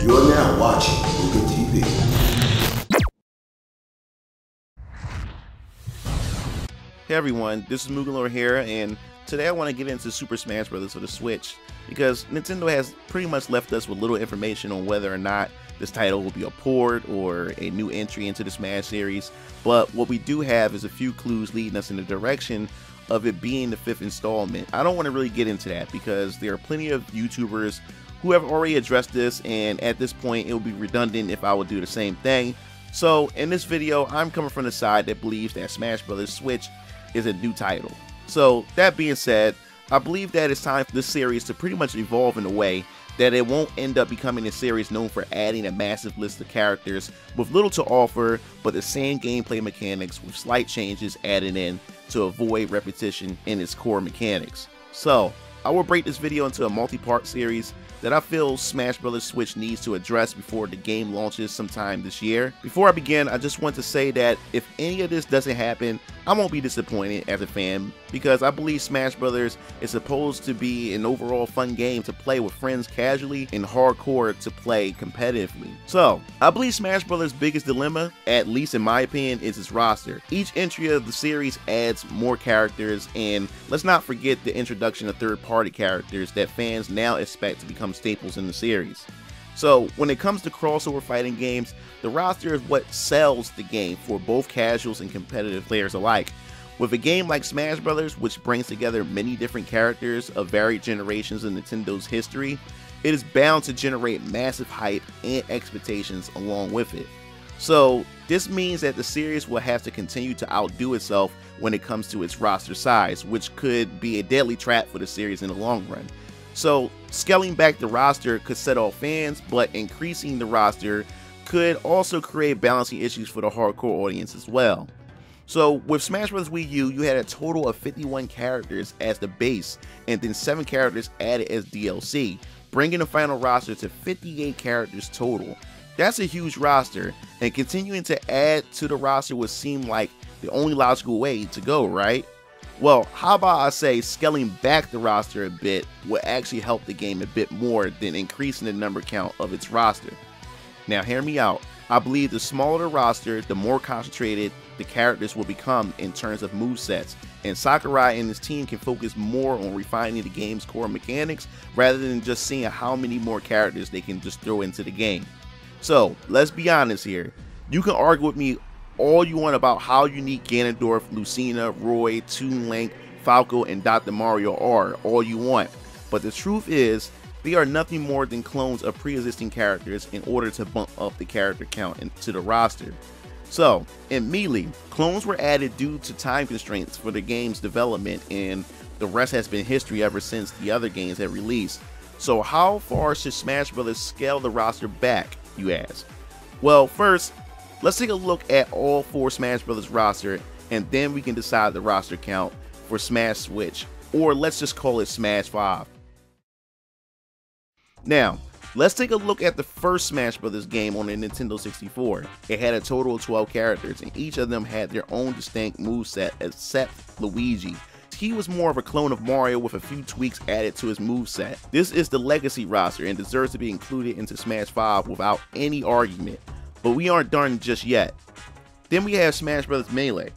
You are now watching Mugen TV. Hey everyone, this is MugenLord here, and today I want to get into Super Smash Bros. For the Switch, because Nintendo has pretty much left us with little information on whether or not this title will be a port or a new entry into the Smash series, but what we do have is a few clues leading us in the direction of it being the 5th installment. I don't want to really get into that because there are plenty of YouTubers who have already addressed this, and at this point it would be redundant if I would do the same thing. So in this video, I'm coming from the side that believes that Smash Bros. Switch is a new title. So that being said, I believe that it's time for this series to pretty much evolve in a way that it won't end up becoming a series known for adding a massive list of characters with little to offer but the same gameplay mechanics with slight changes added in to avoid repetition in its core mechanics. So I will break this video into a multi-part series that I feel Smash Bros. Switch needs to address before the game launches sometime this year. Before I begin, I just want to say that if any of this doesn't happen, I won't be disappointed as a fan, because I believe Smash Bros. Is supposed to be an overall fun game to play with friends casually and hardcore to play competitively. So, I believe Smash Bros. Biggest dilemma, at least in my opinion, is its roster. Each entry of the series adds more characters, and let's not forget the introduction of third-party characters that fans now expect to become staples in the series. So when it comes to crossover fighting games, the roster is what sells the game for both casuals and competitive players alike. With a game like Smash Bros., which brings together many different characters of varied generations in Nintendo's history, it is bound to generate massive hype and expectations along with it. So this means that the series will have to continue to outdo itself when it comes to its roster size, which could be a deadly trap for the series in the long run. So scaling back the roster could set off fans, but increasing the roster could also create balancing issues for the hardcore audience as well. So with Smash Bros. Wii U, you had a total of 51 characters as the base, and then 7 characters added as DLC, bringing the final roster to 58 characters total. That's a huge roster, and continuing to add to the roster would seem like the only logical way to go, right? Well, how about I say scaling back the roster a bit would actually help the game a bit more than increasing the number count of its roster. Now hear me out. I believe the smaller the roster, the more concentrated the characters will become in terms of movesets, and Sakurai and his team can focus more on refining the game's core mechanics rather than just seeing how many more characters they can just throw into the game. So let's be honest here. You can argue with me all you want about how unique Ganondorf, Lucina, Roy, Toon Link, Falco, and Dr. Mario are, all you want. But the truth is, they are nothing more than clones of pre-existing characters in order to bump up the character count into the roster. So, in Melee, clones were added due to time constraints for the game's development, and the rest has been history ever since the other games have released. So how far should Smash Bros. Scale the roster back, you ask? Well, first, let's take a look at all 4 Smash Bros. Roster, and then we can decide the roster count for Smash Switch, or let's just call it Smash 5. Now, let's take a look at the first Smash Bros. Game on the Nintendo 64. It had a total of 12 characters, and each of them had their own distinct moveset except Luigi. He was more of a clone of Mario with a few tweaks added to his moveset. This is the Legacy roster and deserves to be included into Smash 5 without any argument. But we aren't done just yet. Then we have Smash Bros. Melee,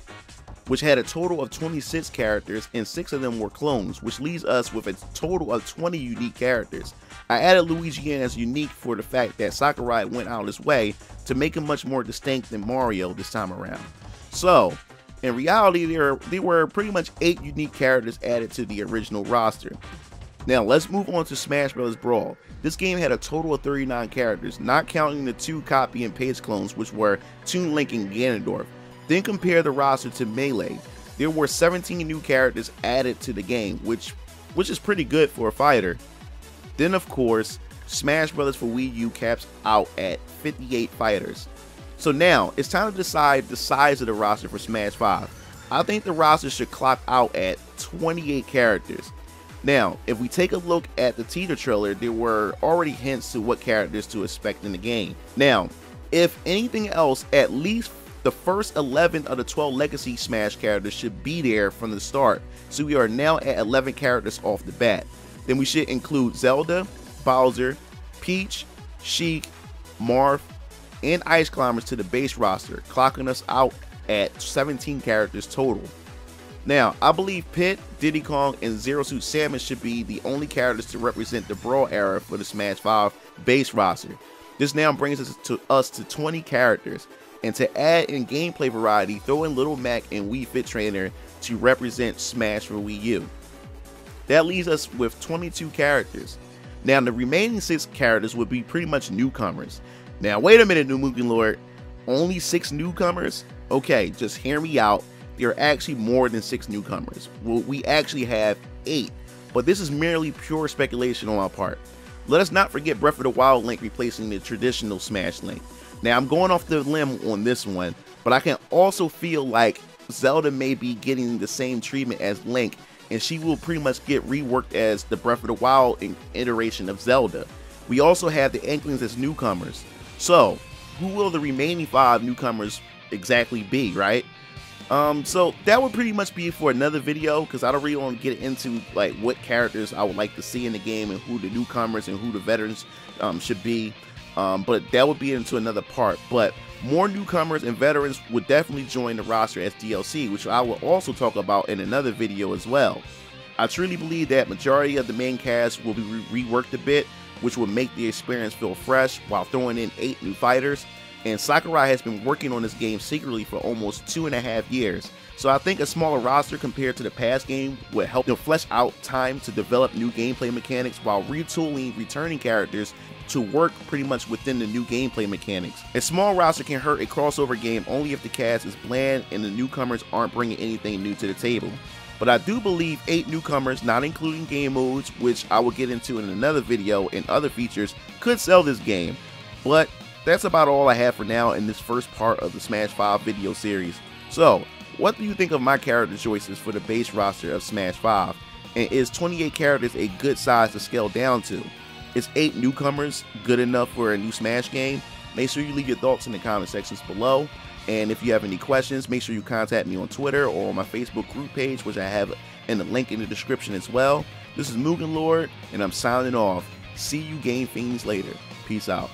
which had a total of 26 characters and 6 of them were clones, which leaves us with a total of 20 unique characters. I added Luigi in as unique for the fact that Sakurai went out of his way to make him much more distinct than Mario this time around. So, in reality, there were pretty much 8 unique characters added to the original roster. Now let's move on to Smash Bros. Brawl. This game had a total of 39 characters, not counting the 2 copy and paste clones, which were Toon Link and Ganondorf. Then compare the roster to Melee. There were 17 new characters added to the game, which is pretty good for a fighter. Then of course, Smash Bros. For Wii U caps out at 58 fighters. So now, it's time to decide the size of the roster for Smash 5. I think the roster should clock out at 28 characters. Now, if we take a look at the teaser trailer, there were already hints to what characters to expect in the game. Now, if anything else, at least the first 11 of the 12 Legacy Smash characters should be there from the start. So we are now at 11 characters off the bat. Then we should include Zelda, Bowser, Peach, Sheik, Marth, and Ice Climbers to the base roster, clocking us out at 17 characters total. Now, I believe Pit, Diddy Kong, and Zero Suit Samus should be the only characters to represent the Brawl era for the Smash 5 base roster. This now brings us to 20 characters, and to add in gameplay variety, throw in Little Mac and Wii Fit Trainer to represent Smash for Wii U. That leaves us with 22 characters. Now, the remaining 6 characters would be pretty much newcomers. Now, wait a minute, new MugenLord. Only 6 newcomers? Okay, just hear me out. There are actually more than 6 newcomers. Well, we actually have 8, but this is merely pure speculation on my part. Let us not forget Breath of the Wild Link replacing the traditional Smash Link. Now, I'm going off the limb on this one, but I can also feel like Zelda may be getting the same treatment as Link, and she will pretty much get reworked as the Breath of the Wild iteration of Zelda. We also have the Inklings as newcomers. So, who will the remaining 5 newcomers exactly be, right? So that would pretty much be for another video, because I don't really want to get into like what characters I would like to see in the game and who the newcomers and who the veterans should be. But that would be into another part. But more newcomers and veterans would definitely join the roster as DLC, which I will also talk about in another video as well. I truly believe that majority of the main cast will be reworked a bit, which will make the experience feel fresh while throwing in 8 new fighters. And Sakurai has been working on this game secretly for almost 2.5 years. So I think a smaller roster compared to the past game would help them flesh out time to develop new gameplay mechanics while retooling returning characters to work pretty much within the new gameplay mechanics. A small roster can hurt a crossover game only if the cast is bland and the newcomers aren't bringing anything new to the table. But I do believe 8 newcomers, not including game modes, which I will get into in another video, and other features, could sell this game. But that's about all I have for now in this first part of the Smash 5 video series. So, what do you think of my character choices for the base roster of Smash 5? And is 28 characters a good size to scale down to? Is 8 newcomers good enough for a new Smash game? Make sure you leave your thoughts in the comment sections below. And if you have any questions, make sure you contact me on Twitter or on my Facebook group page, which I have in the link in the description as well. This is MugenLord, and I'm signing off. See you game fiends later. Peace out.